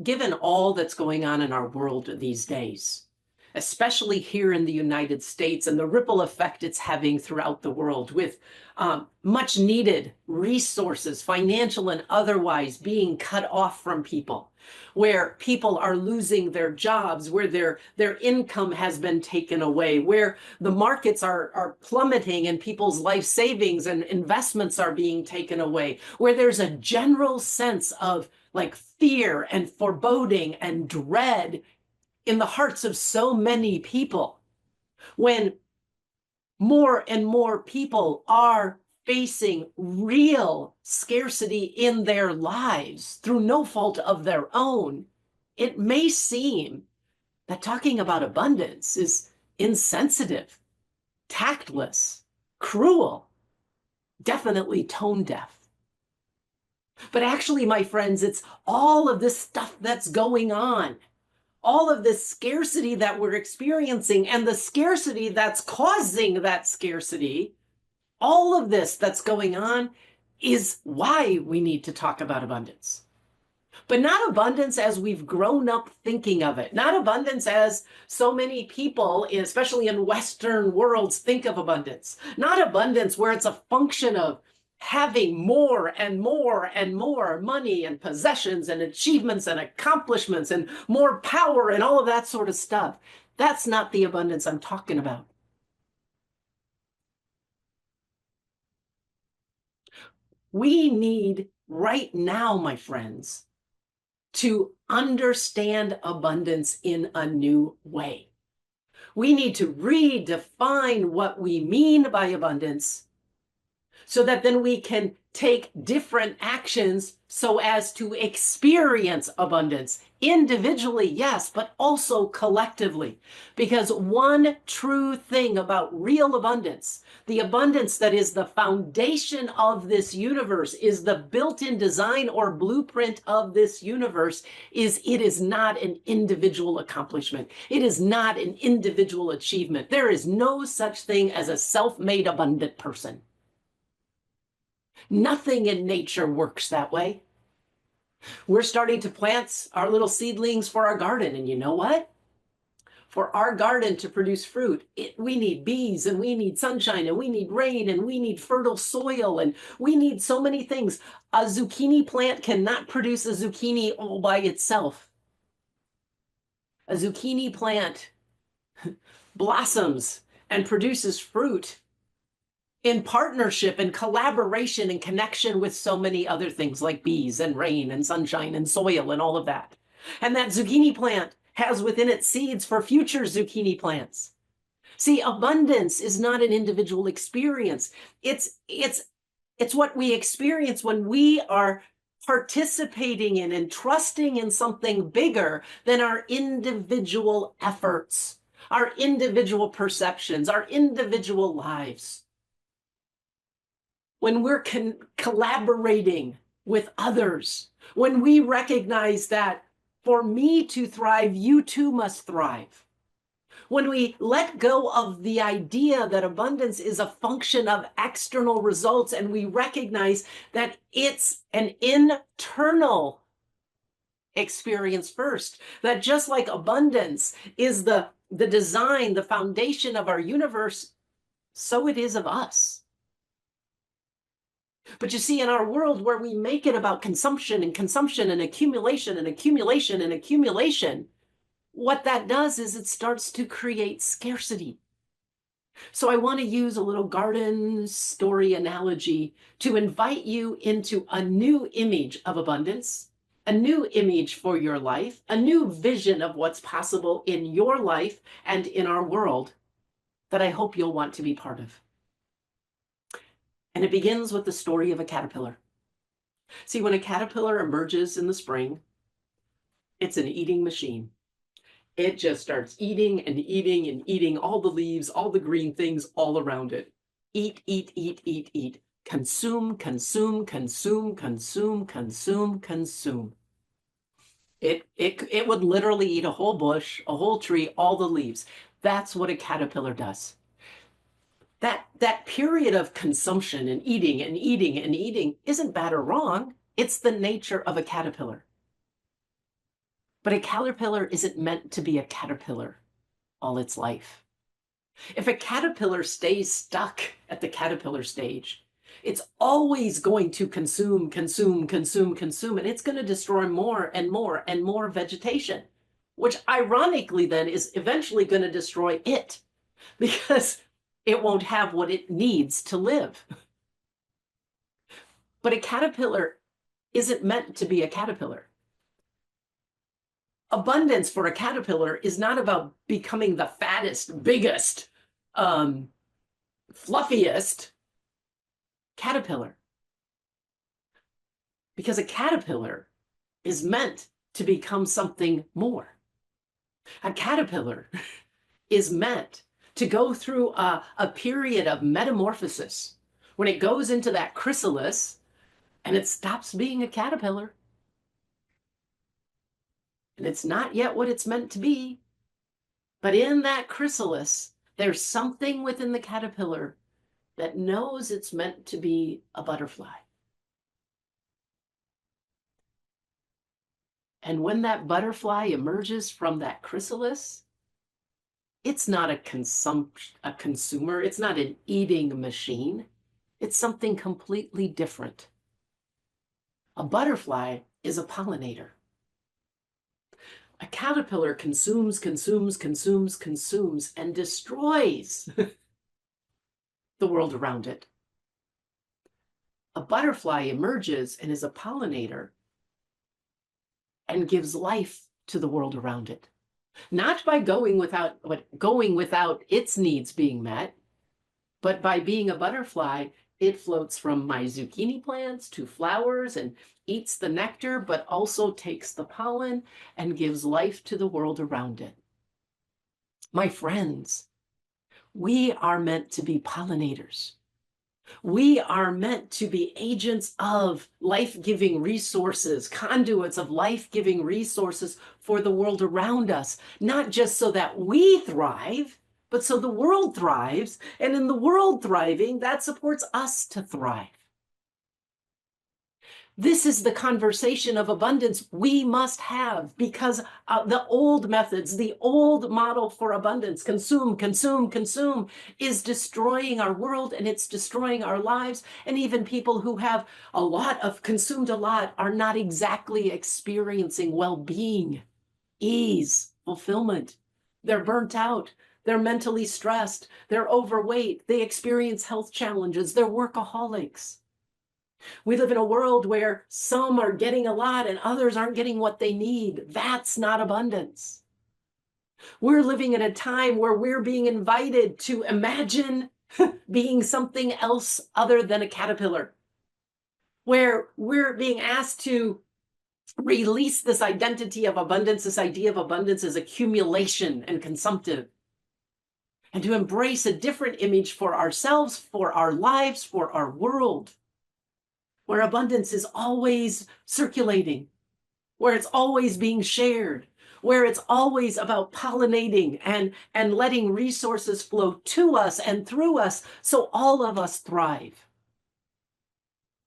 Given all that's going on in our world these days, especially here in the United States and the ripple effect it's having throughout the world with much needed resources, financial and otherwise, being cut off from people, where people are losing their jobs, where their income has been taken away, where the markets are plummeting and people's life savings and investments are being taken away, where there's a general sense of like fear and foreboding and dread in the hearts of so many people, when more and more people are facing real scarcity in their lives through no fault of their own, it may seem that talking about abundance is insensitive, tactless, cruel, definitely tone deaf. But actually, my friends, it's all of this stuff that's going on, all of this scarcity that we're experiencing and the scarcity that's causing that scarcity, all of this that's going on is why we need to talk about abundance. But not abundance as we've grown up thinking of it, not abundance as so many people, especially in Western worlds, think of abundance, not abundance where it's a function of having more and more and more money and possessions and achievements and accomplishments and more power and all of that sort of stuff. That's not the abundance I'm talking about. We need right now, my friends, to understand abundance in a new way. We need to redefine what we mean by abundance so that then we can take different actions so as to experience abundance individually, yes, but also collectively. Because one true thing about real abundance, the abundance that is the foundation of this universe, is the built-in design or blueprint of this universe, is it is not an individual accomplishment. It is not an individual achievement. There is no such thing as a self-made abundant person. Nothing in nature works that way. We're starting to plant our little seedlings for our garden. And you know what? For our garden to produce fruit, we need bees and we need sunshine and we need rain and we need fertile soil and we need so many things. A zucchini plant cannot produce a zucchini all by itself. A zucchini plant blossoms and produces fruit in partnership and collaboration and connection with so many other things like bees and rain and sunshine and soil and all of that. And that zucchini plant has within it seeds for future zucchini plants. See, abundance is not an individual experience. It's what we experience when we are participating in and trusting in something bigger than our individual efforts, our individual perceptions, our individual lives. When we're collaborating with others, when we recognize that for me to thrive, you too must thrive. When we let go of the idea that abundance is a function of external results and we recognize that it's an internal experience first, that just like abundance is the design, the foundation of our universe, so it is of us. But you see, in our world where we make it about consumption and consumption and accumulation and accumulation and accumulation, what that does is it starts to create scarcity. So I want to use a little garden story analogy to invite you into a new image of abundance, a new image for your life, a new vision of what's possible in your life and in our world that I hope you'll want to be part of. And it begins with the story of a caterpillar. See, when a caterpillar emerges in the spring, it's an eating machine. It just starts eating and eating and eating all the leaves, all the green things all around it. Eat, eat, eat, eat, eat. Consume, consume, consume, consume, consume, consume. It would literally eat a whole bush, a whole tree, all the leaves. That's what a caterpillar does. That period of consumption and eating and eating and eating isn't bad or wrong. It's the nature of a caterpillar. But a caterpillar isn't meant to be a caterpillar all its life. If a caterpillar stays stuck at the caterpillar stage, it's always going to consume, consume, consume, consume, and it's going to destroy more and more and more vegetation, which ironically then is eventually going to destroy it because it won't have what it needs to live. But a caterpillar isn't meant to be a caterpillar. Abundance for a caterpillar is not about becoming the fattest, biggest, fluffiest caterpillar. Because a caterpillar is meant to become something more. A caterpillar is meant to go through a period of metamorphosis when it goes into that chrysalis and it stops being a caterpillar. And it's not yet what it's meant to be. But in that chrysalis, there's something within the caterpillar that knows it's meant to be a butterfly. And when that butterfly emerges from that chrysalis, it's not a consumer, it's not an eating machine. It's something completely different. A butterfly is a pollinator. A caterpillar consumes, consumes, consumes, consumes, and destroys the world around it. A butterfly emerges and is a pollinator and gives life to the world around it. Not by going without its needs being met, but by being a butterfly, it floats from my zucchini plants to flowers and eats the nectar, but also takes the pollen and gives life to the world around it. My friends, we are meant to be pollinators. We are meant to be agents of life-giving resources, conduits of life-giving resources for the world around us, not just so that we thrive, but so the world thrives, and in the world thriving, that supports us to thrive. This is the conversation of abundance we must have because the old methods, the old model for abundance, consume, consume, consume, is destroying our world and it's destroying our lives. And even people who have consumed a lot are not exactly experiencing well-being, ease, fulfillment. They're burnt out. They're mentally stressed. They're overweight. They experience health challenges. They're workaholics. We live in a world where some are getting a lot and others aren't getting what they need. That's not abundance. We're living in a time where we're being invited to imagine being something else other than a caterpillar, where we're being asked to release this identity of abundance, this idea of abundance as accumulation and consumptive, and to embrace a different image for ourselves, for our lives, for our world, where abundance is always circulating, where it's always being shared, where it's always about pollinating and letting resources flow to us and through us so all of us thrive.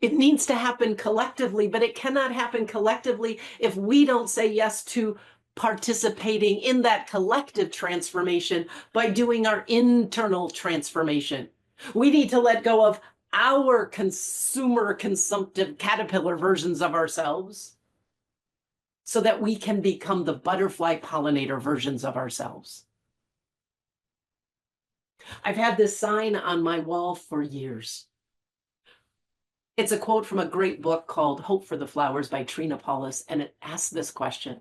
It needs to happen collectively, but it cannot happen collectively if we don't say yes to participating in that collective transformation by doing our internal transformation. We need to let go of our consumer consumptive caterpillar versions of ourselves so that we can become the butterfly pollinator versions of ourselves. I've had this sign on my wall for years. It's a quote from a great book called Hope for the Flowers by Trina Paulus, and it asks this question: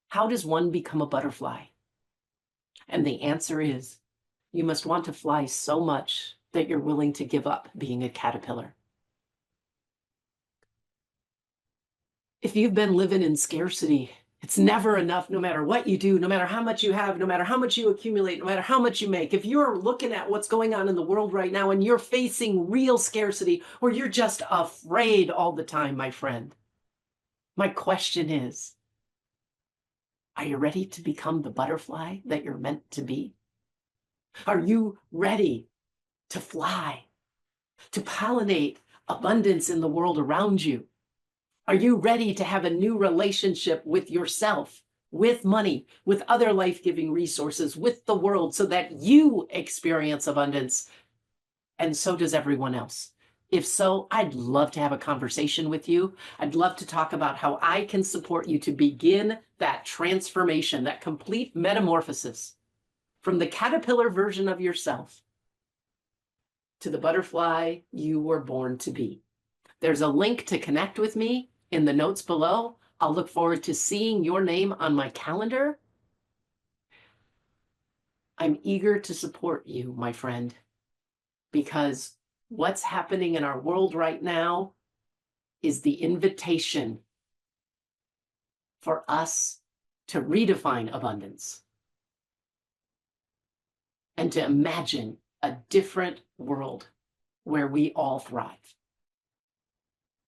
how does one become a butterfly? And the answer is, you must want to fly so much that you're willing to give up being a caterpillar. If you've been living in scarcity, it's never enough, no matter what you do, no matter how much you have, no matter how much you accumulate, no matter how much you make. If you're looking at what's going on in the world right now and you're facing real scarcity, or you're just afraid all the time, my friend, my question is, are you ready to become the butterfly that you're meant to be? Are you ready to fly, to pollinate abundance in the world around you? Are you ready to have a new relationship with yourself, with money, with other life-giving resources, with the world, so that you experience abundance and so does everyone else? If so, I'd love to have a conversation with you. I'd love to talk about how I can support you to begin that transformation, that complete metamorphosis from the caterpillar version of yourself to the butterfly you were born to be. There's a link to connect with me in the notes below. I'll look forward to seeing your name on my calendar. I'm eager to support you, my friend, because what's happening in our world right now is the invitation for us to redefine abundance and to imagine a different world where we all thrive.